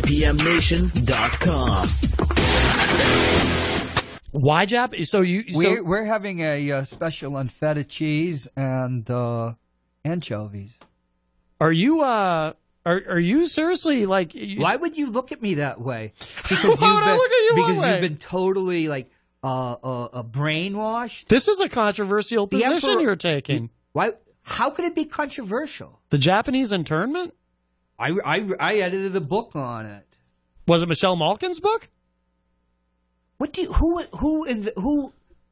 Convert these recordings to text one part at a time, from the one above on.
ppmnation.com. Why So we're having a special on feta cheese and anchovies. Are you seriously like? Why would you look at me that way? Because you've been totally like brainwashed. This is a controversial position you're taking. Why? How could it be controversial? The Japanese internment? I edited a book on it. Was it Michelle Malkin's book? What do you,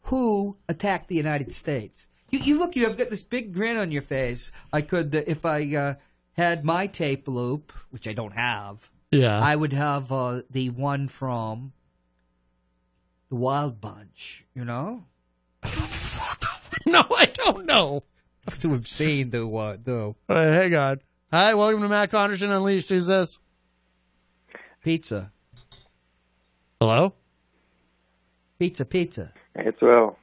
who attacked the United States? You look, you have got this big grin on your face. I could, if I had my tape loop, which I don't have, I would have the one from the Wild Bunch, you know? No, I don't know. That's too obscene to do. Hang on. Hi, welcome to Matt Connarton Unleashed. Who's this? Pizza. Hello? Pizza. Hey, it's Will.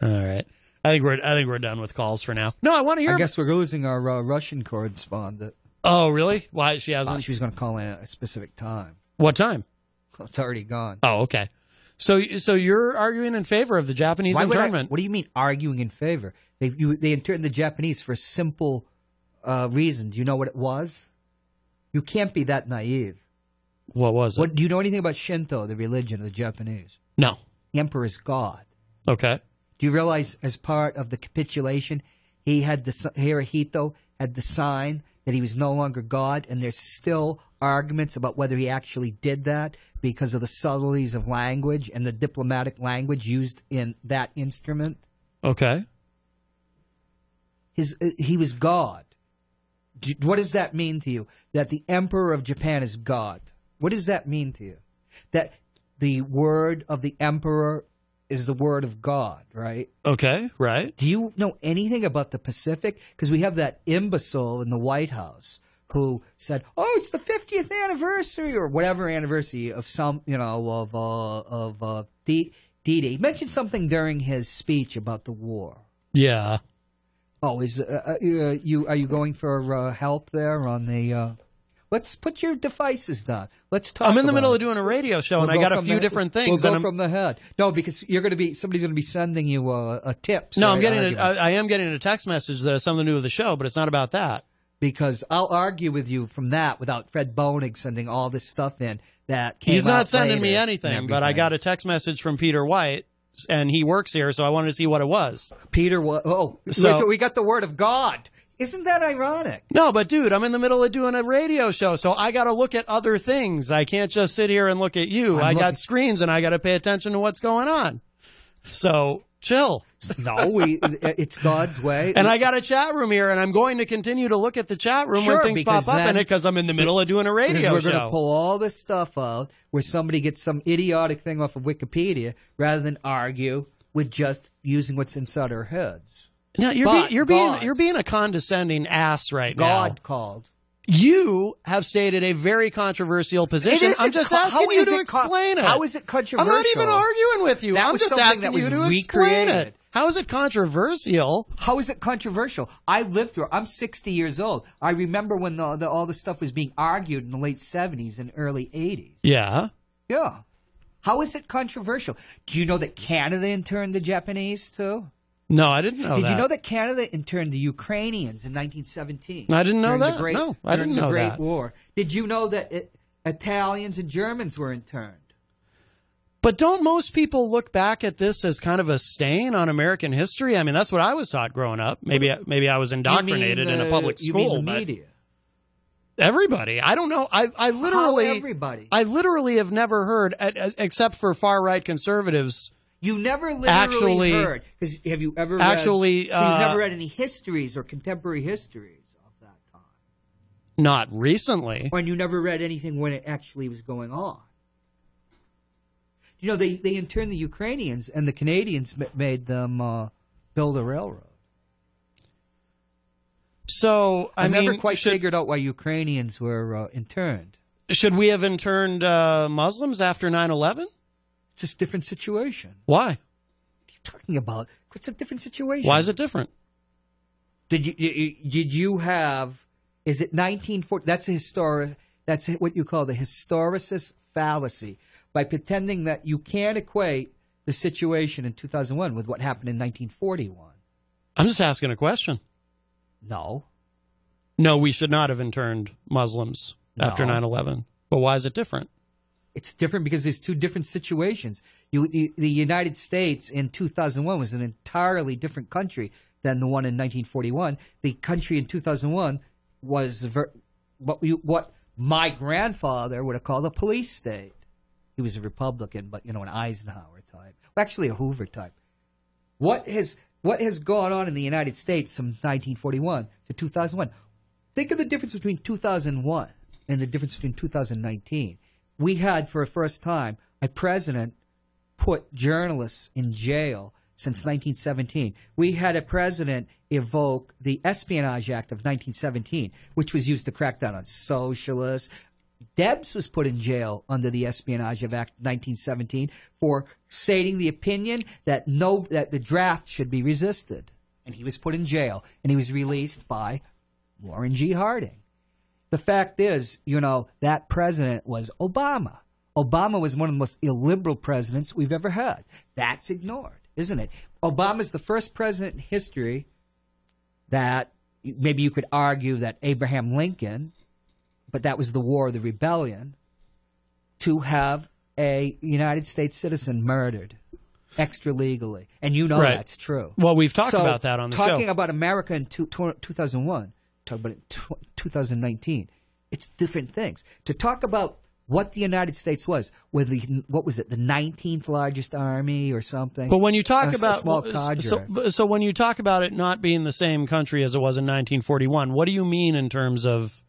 All right. I think we're done with calls for now. No, I want to hear. I guess we're losing our Russian correspondent. Oh, really? Why? She hasn't? She was going to call in at a specific time. What time? It's already gone. Oh, okay. So you're arguing in favor of the Japanese internment? What do you mean arguing in favor? They interned the Japanese for a simple reason. Do you know what it was? You can't be that naive. What was it? Do you know anything about Shinto, the religion of the Japanese? No. The emperor is God. Okay. Do you realize as part of the capitulation, Hirohito had the sign that he was no longer God, and there's still arguments about whether he actually did that because of the subtleties of language and the diplomatic language used in that instrument? Okay. He was God. What does that mean to you? That the emperor of Japan is God. What does that mean to you? That the word of the emperor is the word of God, right? Okay, right. Do you know anything about the Pacific? Because we have that imbecile in the White House who said, "Oh, it's the 50th anniversary or whatever anniversary of some, of D-Day." He mentioned something during his speech about the war. Yeah. Oh, are you going for help there on the? Let's put your devices down. Let's talk. I'm in the middle of doing a radio show, and I got a few different things. We'll go from the head. No, because somebody's going to be sending you a tip. No, I am getting a text message that has something to do with the show, but it's not about that. Because I'll argue with you from that without Fred Boenig sending all this stuff in that came He's out not sending me later anything, but I got a text message from Peter White, and he works here, so I wanted to see what it was. Peter, so we got the word of God. Isn't that ironic? No, but dude, I'm in the middle of doing a radio show, so I got to look at other things. I can't just sit here and look at you. I got screens, and I got to pay attention to what's going on. So chill. No, it's God's way. And I got a chat room here, and I'm going to continue to look at the chat room when things pop up in it because I'm in the middle of doing a radio show. We're going to pull all this stuff out where somebody gets some idiotic thing off of Wikipedia rather than argue with just using what's inside our heads. No, you're being a condescending ass right now. God called. You have stated a very controversial position. I'm just asking you to explain it. How is it controversial? I'm not even arguing with you. I'm just asking you to explain it. How is it controversial? How is it controversial? I lived through it. I'm 60 years old. I remember when all this stuff was being argued in the late 70s and early 80s. Yeah. Yeah. How is it controversial? Do you know that Canada interned the Japanese too? No, I didn't know that. Did you know that Canada interned the Ukrainians in 1917? I didn't know that. No, I didn't know that. During the Great War. Did you know that Italians and Germans were interned? But don't most people look back at this as kind of a stain on American history? I mean, that's what I was taught growing up. Maybe I was indoctrinated in a public school. You mean the media? Everybody. I don't know. I literally. How everybody? I literally have never heard, except for far-right conservatives. You never literally heard. Because have you ever read? So you've never read any histories or contemporary histories of that time? Not recently. And you never read anything when it actually was going on. You know, they interned the Ukrainians, and the Canadians made them build a railroad. So, I never quite figured out why Ukrainians were interned. Should we have interned Muslims after 9/11? Just different situation. Why? What are you talking about? It's a different situation. Why is it different? Did you have Is it 1940? That's what you call the historicist fallacy, by pretending that you can't equate the situation in 2001 with what happened in 1941. I'm just asking a question. No. No, we should not have interned Muslims after 9/11. But why is it different? It's different because there's two different situations. The United States in 2001 was an entirely different country than the one in 1941. The country in 2001 was what my grandfather would have called a police state. He was a Republican, but an Eisenhower type, actually a Hoover type. What has gone on in the United States from 1941 to 2001? Think of the difference between 2001 and the difference between 2019. We had, for the first time, a president put journalists in jail since 1917. We had a president evoke the Espionage Act of 1917, which was used to crack down on socialists. Debs was put in jail under the Espionage Act of 1917 for stating the opinion that the draft should be resisted. And he was put in jail, and he was released by Warren G. Harding. The fact is, that president was Obama. Obama was one of the most illiberal presidents we've ever had. That's ignored, isn't it? Obama's the first president in history that maybe you could argue that Abraham Lincoln, but that was the War of the Rebellion, to have a United States citizen murdered extra legally. And right. That's true. Well, we've talked about that on the show. Talking about America in 2001, talk about it 2019. It's different things. To talk about what the United States was, what was it, the 19th largest army or something? But when you talk about small cadre. So when you talk about it not being the same country as it was in 1941, what do you mean in terms of?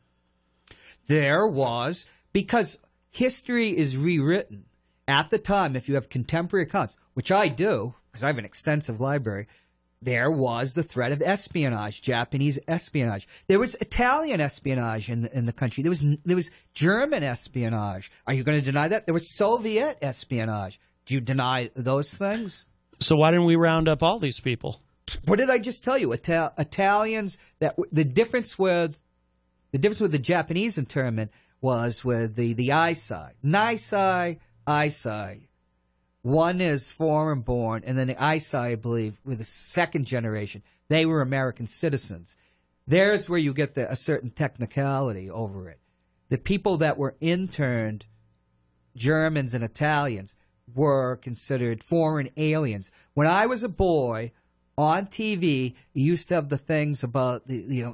There was, because history is rewritten at the time. If you have contemporary accounts, which I do, because I have an extensive library. There was the threat of espionage, Japanese espionage. There was Italian espionage in the country. There was German espionage. Are you going to deny that? There was Soviet espionage. Do you deny those things? So why didn't we round up all these people? What did I just tell you? Italians. The difference with the Japanese internment was with the Eisai. Nisai, Eisai. One is foreign-born, and then the Eisai, I believe, were the second generation. They were American citizens. There's where you get a certain technicality over it. The people that were interned, Germans and Italians, were considered foreign aliens. When I was a boy, on TV, you used to have the things about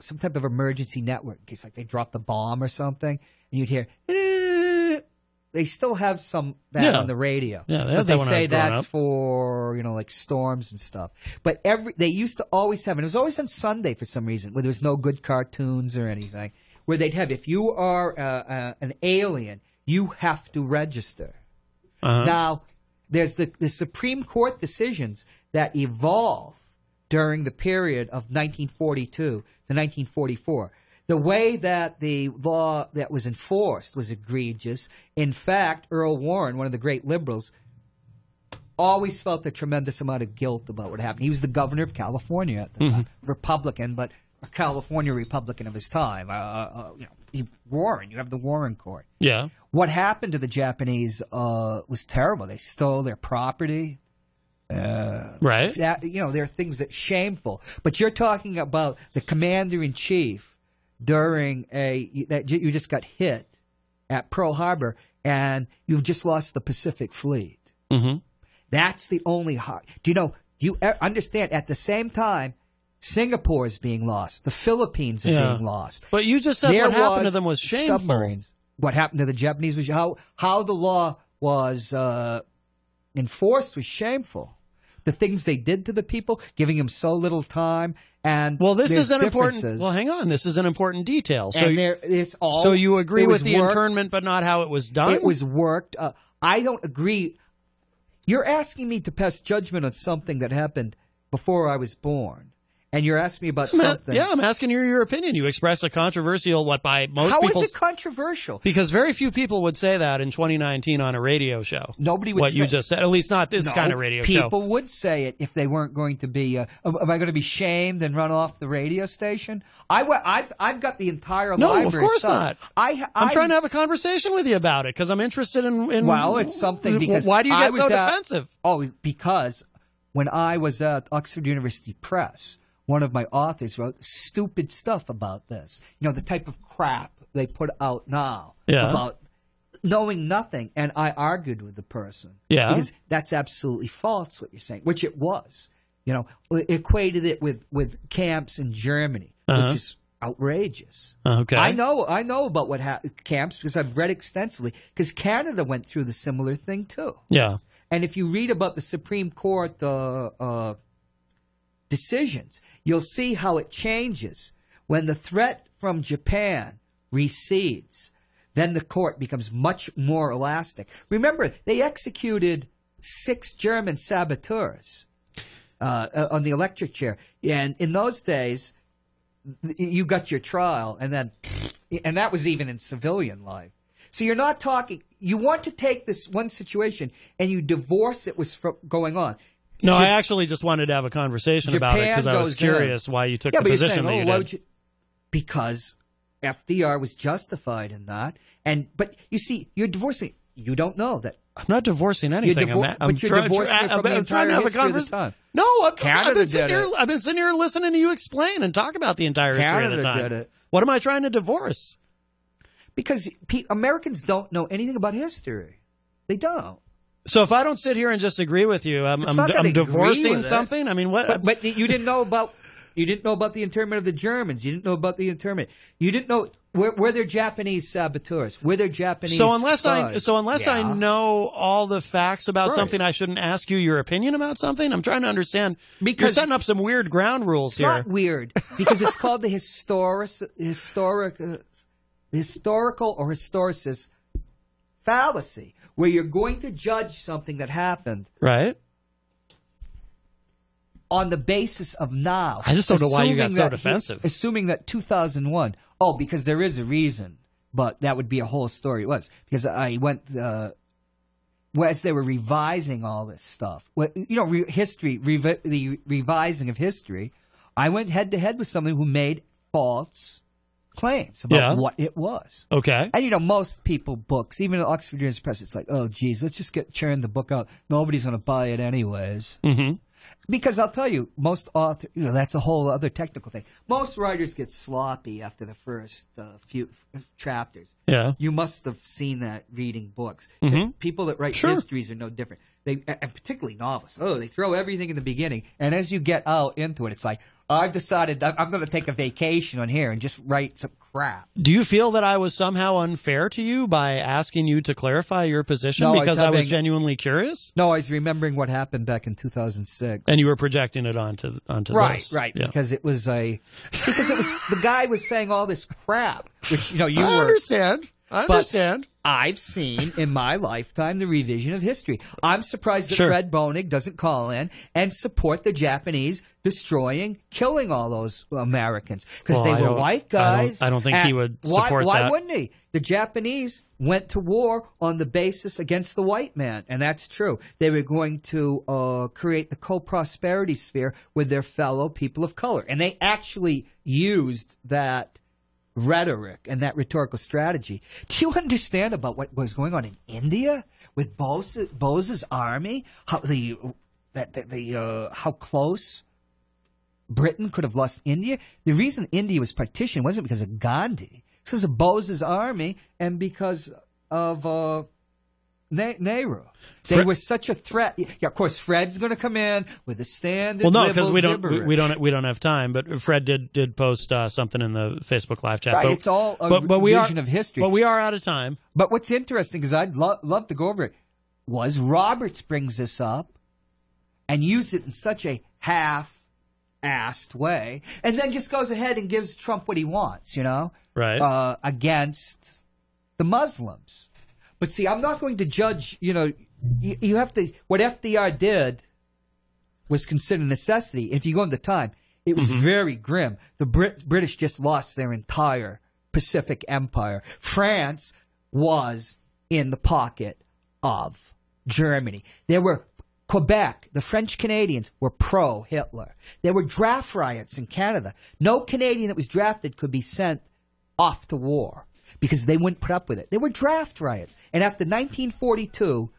some type of emergency network in case they dropped a bomb or something, and you'd hear. They still have some on the radio. Yeah, but they say that's for storms and stuff. But they used to always have, and it was always on Sunday for some reason, where there was no good cartoons or anything, where they'd have, if you are an alien, you have to register. Uh-huh. Now, there's the Supreme Court decisions that evolve during the period of 1942 to 1944. The way that the law that was enforced was egregious. In fact, Earl Warren, one of the great liberals, always felt a tremendous amount of guilt about what happened. He was the governor of California at the time, Republican, but a California Republican of his time. Warren, you have the Warren Court. Yeah. What happened to the Japanese was terrible. They stole their property. Right. There are things that shameful. But you're talking about the commander-in-chief during you just got hit at Pearl Harbor, and you've just lost the Pacific Fleet. Mm-hmm. That's the only hard. Do you understand? At the same time, Singapore is being lost. The Philippines are being lost. But you just said what happened to them was shameful. Submarines. What happened to the Japanese was how the law was enforced was shameful. The things they did to the people, giving them so little time, and this is an important. Well, hang on, this is an important detail. So so you agree with the internment, but not how it was done. It was worked. I don't agree. You're asking me to pass judgment on something that happened before I was born, and you're asking me about something. Yeah, I'm asking your opinion. You expressed a controversial, by most people. How is it controversial? Because very few people would say that in 2019 on a radio show. Nobody would what say you just said. At least not this kind of radio show. People would say it if they weren't going to be. Am I going to be shamed and run off the radio station? I've got the entire library. No, of course not. I'm trying to have a conversation with you about it because I'm interested in. Well, it's something because why do you get so defensive? Because when I was at Oxford University Press, one of my authors wrote stupid stuff about this. You know, the type of crap they put out now about knowing nothing. And I argued with the person. Yeah. Because that's absolutely false what you're saying, which it was. You know, equated it with camps in Germany, which is outrageous. Okay. I know about what camps because I've read extensively because Canada went through the similar thing too. Yeah. And if you read about the Supreme Court decisions, you'll see how it changes. When the threat from Japan recedes, then the court becomes much more elastic. Remember, they executed 6 German saboteurs on the electric chair. And in those days, you got your trial, and that was even in civilian life. So you're not talking. You want to take this one situation and you divorce it was going on. No, I actually just wanted to have a conversation about it because I was curious why you took the position that you did. Because FDR was justified in that. But you see, you're divorcing. You don't know that. I'm not divorcing anything. I'm trying to have a conversation. No, I've been sitting here listening to you explain and talk about the entire history of the time. Did it. What am I trying to divorce? Because Americans don't know anything about history. They don't. So if I don't sit here and just agree with you, I'm divorcing something. I mean, what? But you didn't know about the internment of the Germans. You didn't know about the internment. You didn't know were there Japanese saboteurs? Were there Japanese? So unless I know all the facts about something, I shouldn't ask you your opinion about something. I'm trying to understand. Because you're setting up some weird ground rules here. It's not weird because it's called the historical or historicist fallacy, where you're going to judge something that happened on the basis of now. I just don't know why you got so defensive. Assuming that 2001, because there is a reason, but that would be a whole story. It was because I went as they were revising all this stuff. History, the revising of history. I went head to head with someone who made false claims about what it was. Okay. And most people books, even at Oxford University Press, it's like, oh geez, let's just churn the book out. Nobody's going to buy it anyways. Mm-hmm. Because I'll tell you, most authors, that's a whole other technical thing. Most writers get sloppy after the first few chapters. Yeah. You must have seen that reading books. Mm-hmm. People that write histories are no different. And particularly novelists. They throw everything in the beginning. And as you get out into it, it's like, I've decided I'm going to take a vacation on here and just write some crap. Do you feel that I was somehow unfair to you by asking you to clarify your position because I was genuinely curious? No, I was remembering what happened back in 2006. And you were projecting it onto this. Right, yeah. Because it was the guy was saying all this crap, which I understand. But I've seen in my lifetime the revision of history. I'm surprised that Fred Boenig doesn't call in and support the Japanese killing all those Americans because they were white guys. I don't think he would support that. Why wouldn't he? The Japanese went to war on the basis against the white man, and that's true. They were going to create the co-prosperity sphere with their fellow people of color, and they actually used that rhetoric and that rhetorical strategy. Do you understand about what was going on in India with Bose's army? How close Britain could have lost India? The reason India was partitioned wasn't because of Gandhi. It's because of Bose's army and because of Nehru. They were such a threat. Yeah, of course, Fred's going to come in with a standard. Well, no, because we don't have time. But Fred did post something in the Facebook live chat. Right, it's all a revision of history. But we are out of time. But what's interesting, because I'd love to go over it, was Roberts brings this up and used it in such a half-assed way, and then just goes ahead and gives Trump what he wants, right? Against the Muslims. But see, I'm not going to judge, you have to, what FDR did was considered necessity. If you go into time, It was very grim. The British just lost their entire Pacific Empire. France was in the pocket of Germany. There were Quebec, the French Canadians were pro-Hitler. There were draft riots in Canada. No Canadian that was drafted could be sent off to war because they wouldn't put up with it. There were draft riots. And after 1942,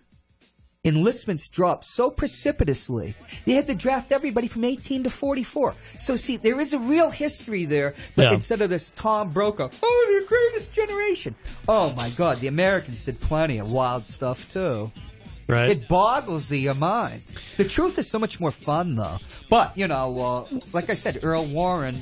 enlistments dropped so precipitously, they had to draft everybody from 18 to 44. So, see, there is a real history there, but instead of this Tom Brokaw, the greatest generation. Oh, my God, the Americans did plenty of wild stuff, too. Right. It boggles the mind. The truth is so much more fun, though. But, like I said, Earl Warren,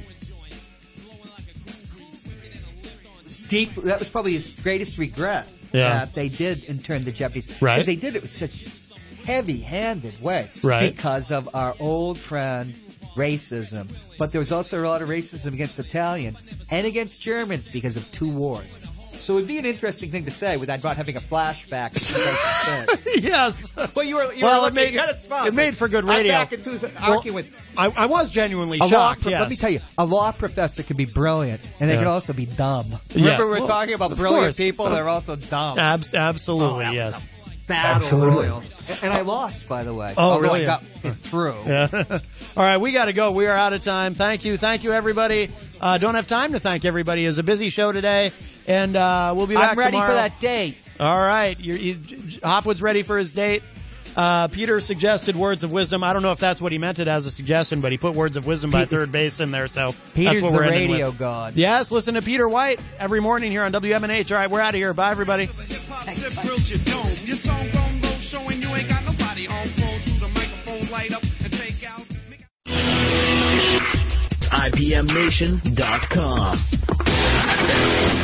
that was probably his greatest regret that they did intern the Japanese. Right. Because they did it with such heavy-handed way. Right. Because of our old friend, racism. But there was also a lot of racism against Italians and against Germans because of 2 wars. So it would be an interesting thing to say without having a flashback. Yes. Well, you were it made for good radio. I'm back into arguing with. I was genuinely shocked. Let me tell you, a law professor can be brilliant, and they can also be dumb. Remember, we were talking about brilliant people; they're also dumb. Absolutely, yes. Battle royal, and I lost, by the way. Oh, really? I got it through. Yeah. All right, we got to go. We are out of time. Thank you, everybody. Don't have time to thank everybody. It's a busy show today, and we'll be back tomorrow. I'm ready for that date. All right, Hopwood's ready for his date. Peter suggested words of wisdom. I don't know if that's what he meant it as a suggestion, but he put words of wisdom by third base in there. So Peter's that's what we're the ending radio with. god. Yes, listen to Peter White every morning here on WMNH. All right, we're out of here. Bye, everybody. IPMNation.com